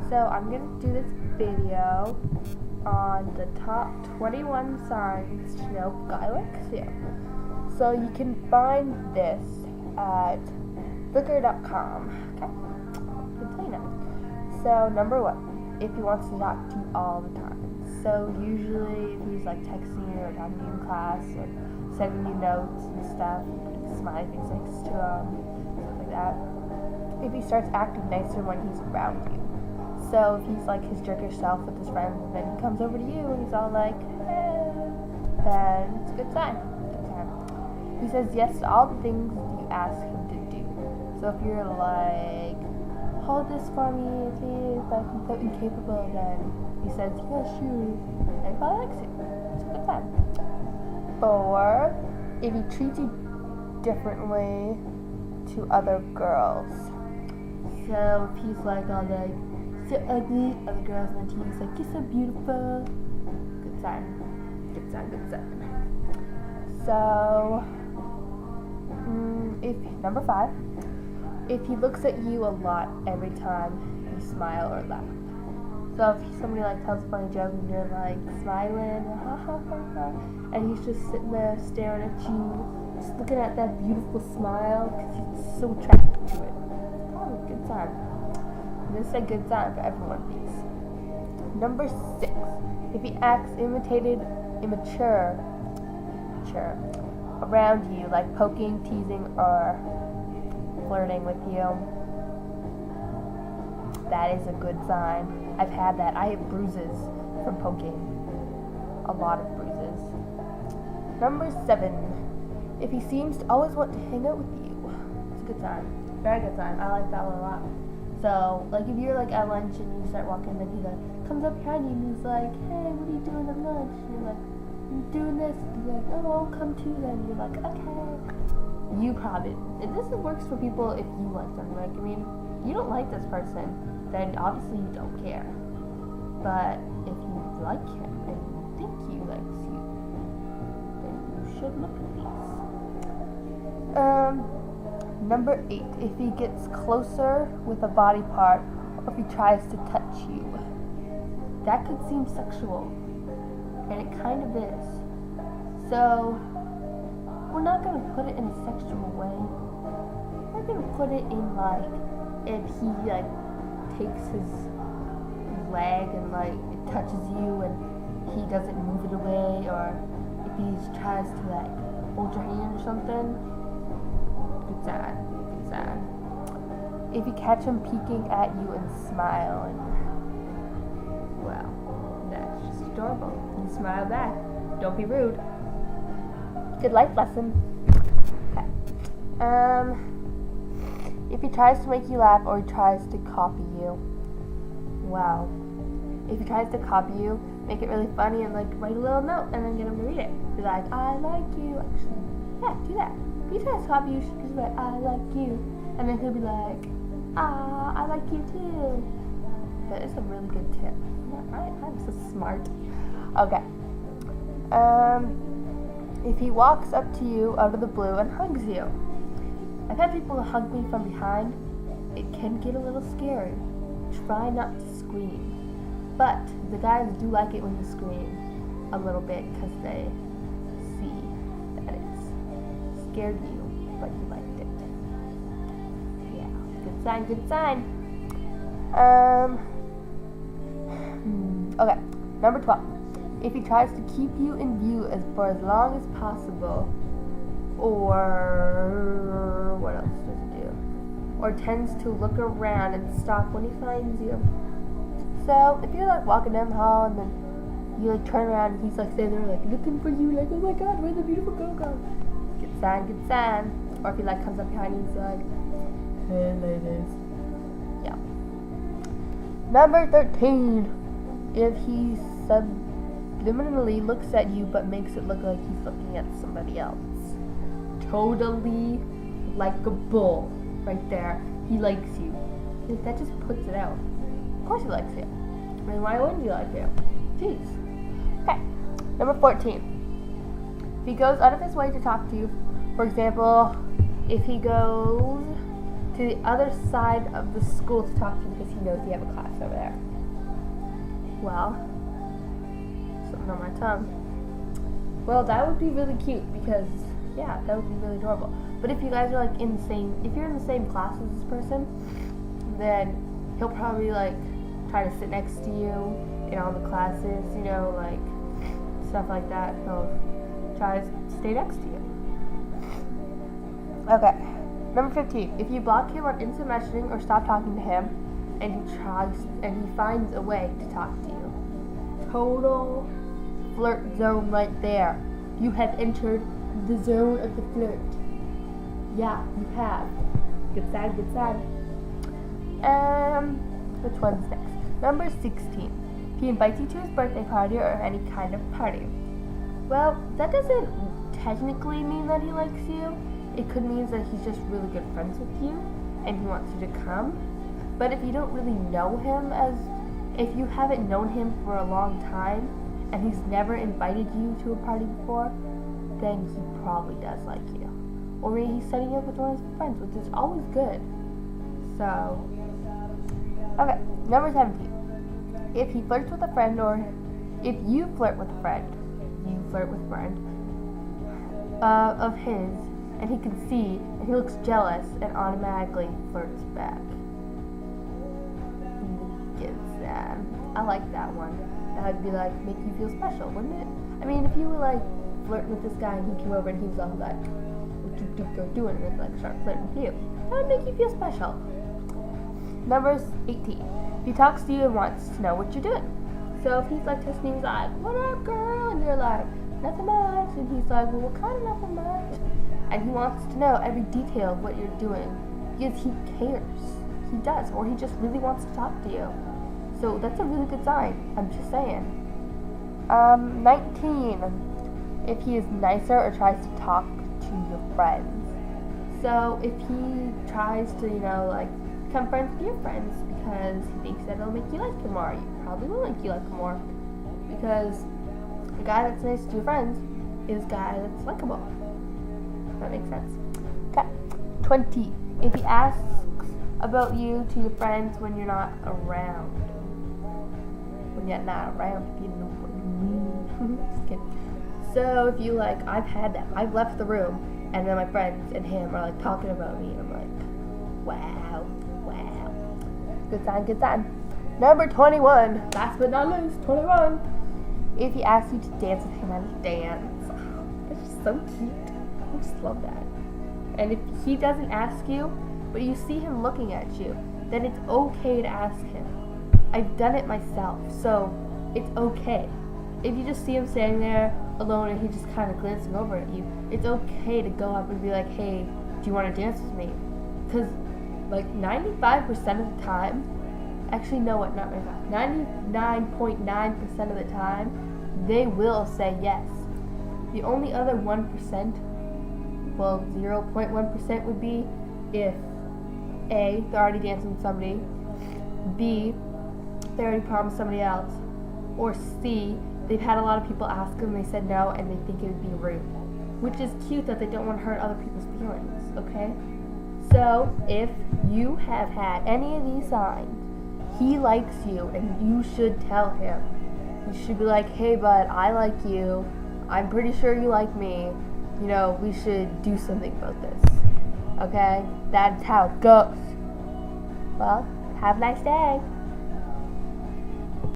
So I'm going to do this video on the top 21 signs to know if a guy likes you. So you can find this at Flickr.com. Okay? I'll tell you now. So number 1, if he wants to talk to you all the time. So usually if he's like texting you or talking to you in class or sending you notes and stuff, putting smiley face next to him, stuff like that. If he starts acting nicer when he's around you. So if he's like his jerkish self with his friends and then he comes over to you and he's all like, hey, then it's a good sign. Good sign. He says yes to all the things you ask him to do. So if you're like, hold this for me, please, but I'm so incapable, then he says, yeah, sure, and he probably likes it. It's a good sign. 4, if he treats you differently to other girls. So if he's like all like, so ugly, other girls and then he's like, you're so beautiful. Good sign. Good sign, good sign. So, if number 5, if he looks at you a lot every time you smile or laugh. So if somebody like tells a funny joke and you're like smiling, ha ha ha ha, and he's just sitting there staring at you, just looking at that beautiful smile because he's so attracted to it. Oh, good sign. This is a good sign for every one of these. Number 6, if he acts immature around you, like poking, teasing, or flirting with you, that is a good sign. I've had that. I have bruises from poking. A lot of bruises. Number 7, if he seems to always want to hang out with you, it's a good sign. Very good sign. I like that one a lot. So, like if you're like at lunch and you start walking, then he like comes up behind you and he's like, hey, what are you doing at lunch? And you're like, I'm doing this. And you're like, oh, I'll come too then. And you're like, okay. You probably, and this works for people if you like them. Like, I mean, you don't like this person, then obviously you don't care. But if you like him and you think he likes you, then you should look at these. Number 8, if he gets closer with a body part, or if he tries to touch you, that could seem sexual, and it kind of is. So, we're not going to put it in a sexual way. We're going to put it in like, if he like takes his leg and like it touches you and he doesn't move it away, or if he tries to like hold your hand or something. Good sign. Good sign. If you catch him peeking at you and smiling, well, that's just adorable. You smile back. Don't be rude. Good life lesson. Okay. If he tries to make you laugh or he tries to copy you, well, if he tries to copy you, make it really funny and like write a little note and then get him to read it. Be like, I like you. Actually, yeah, do that. If he tries to copy you, just write, I like you. And then he'll be like, I like you too. That is a really good tip. Yeah, I'm so smart. Okay. If he walks up to you out of the blue and hugs you. I've had people hug me from behind. It can get a little scary. Try not to scream. But the guys do like it when you scream a little bit because they see that it's scared you, but you liked it. Yeah, good sign, good sign. Okay, number 12. If he tries to keep you in view for as long as possible, or what else does he do? Or tends to look around and stop when he finds you. So if you're like walking down the hall and then you like turn around and he's like standing there like looking for you, like, oh my god, where'd the beautiful girl go? Good sign, good sign. Or if he like comes up behind you and he's like, hey ladies. Yeah. Number 13. If he subliminally looks at you but makes it look like he's looking at somebody else. Totally likable right there. He likes you. That just puts it out. Of course he likes you. I mean, why wouldn't you like you? Jeez. Okay. Number 14. If he goes out of his way to talk to you, for example, if he goes to the other side of the school to talk to you because he knows you have a class over there. Well, something on my tongue. Well, that would be really cute because, yeah, that would be really adorable. But if you guys are like if you're in the same class as this person, then he'll probably like try to sit next to you in all the classes, you know, like stuff like that. He'll try to stay next to you. Okay. Number 15. If you block him on instant messaging or stop talking to him, and he finds a way to talk to you. Total flirt zone right there. You have entered the zone of the flirt. Yeah, you have. Good sign, good sign. Which one's next? Number 16. He invites you to his birthday party or any kind of party. Well, that doesn't technically mean that he likes you. It could mean that he's just really good friends with you and he wants you to come. But if you don't really know him if you haven't known him for a long time and he's never invited you to a party before, then he probably does like you. Or maybe he's setting you up with one of his friends, which is always good. So, okay, number 17. If he flirts with a friend or if you flirt with a friend, of his, and he can see, and he looks jealous and automatically flirts back. I like that one. That would be like, make you feel special, wouldn't it? I mean, if you were like flirting with this guy and he came over and he was all like, what you think you're doing, and like start flirting with you, that would make you feel special. Number 18. He talks to you and wants to know what you're doing. So if he's like texting you, he's like, what up, girl? And you're like, nothing much. And he's like, well, what kind of nothing much? And he wants to know every detail of what you're doing because he cares. He does, or he just really wants to talk to you. So that's a really good sign. I'm just saying. 19. If he is nicer or tries to talk to your friends. So if he tries to, like, become friends with your friends because he thinks that it'll make you like him more, you probably will make you like him more. Because a guy that's nice to your friends is a guy that's likable. That makes sense. Okay. 20. If he asks about you to your friends when you're not around. When you're not around, if you know what I mean. Just kidding. So if you I've had that. I've left the room and then my friends and him are talking about me and I'm like, wow. Good sign, good sign. Number 21. Last but not least, 21. If he asks you to dance with him at a dance. That's just so cute. I just love that. And if he doesn't ask you, but you see him looking at you, then it's okay to ask him. I've done it myself, so it's okay. If you just see him standing there alone and he just kind of glancing over at you, it's okay to go up and be like, hey, do you want to dance with me? Because 95% of the time, actually no, what, not 99.9% of the time, they will say yes. The only other 1%, well, 0.1% would be if A, they're already dancing with somebody, B, they already promised somebody else, or C, they've had a lot of people ask them, they said no, and they think it would be rude. Which is cute that they don't want to hurt other people's feelings, okay? So, if you have had any of these signs, he likes you, and you should tell him. You should be like, hey bud, I like you, I'm pretty sure you like me, we should do something about this. Okay? That's how it goes. Well, have a nice day.